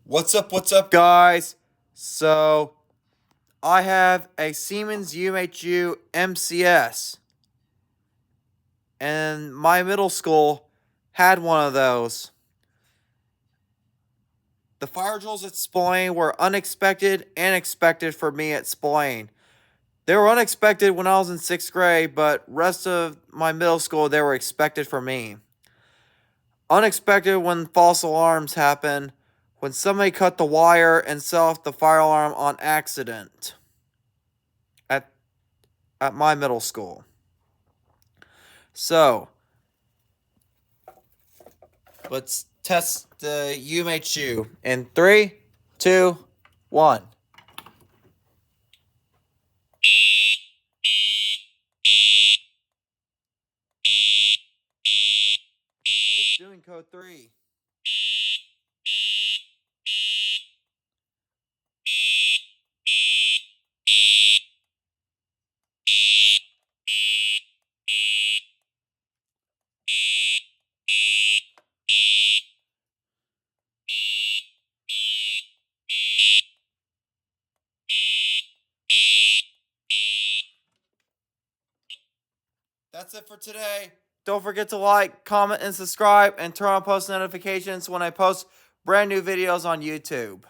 What's up, guys? So, I have a Siemens UMHU MCS, and my middle school had one of those. The fire drills at Spillane were unexpected and expected for me at Spillane. They were unexpected when I was in 6th grade, but rest of my middle school, they were expected for me. Unexpected when false alarms happen, when somebody cut the wire and set off the fire alarm on accident at my middle school. So, let's test the UMHU in 3, 2, 1. It's doing code 3. That's it for today. Don't forget to like, comment, and subscribe, and turn on post notifications when I post brand new videos on YouTube.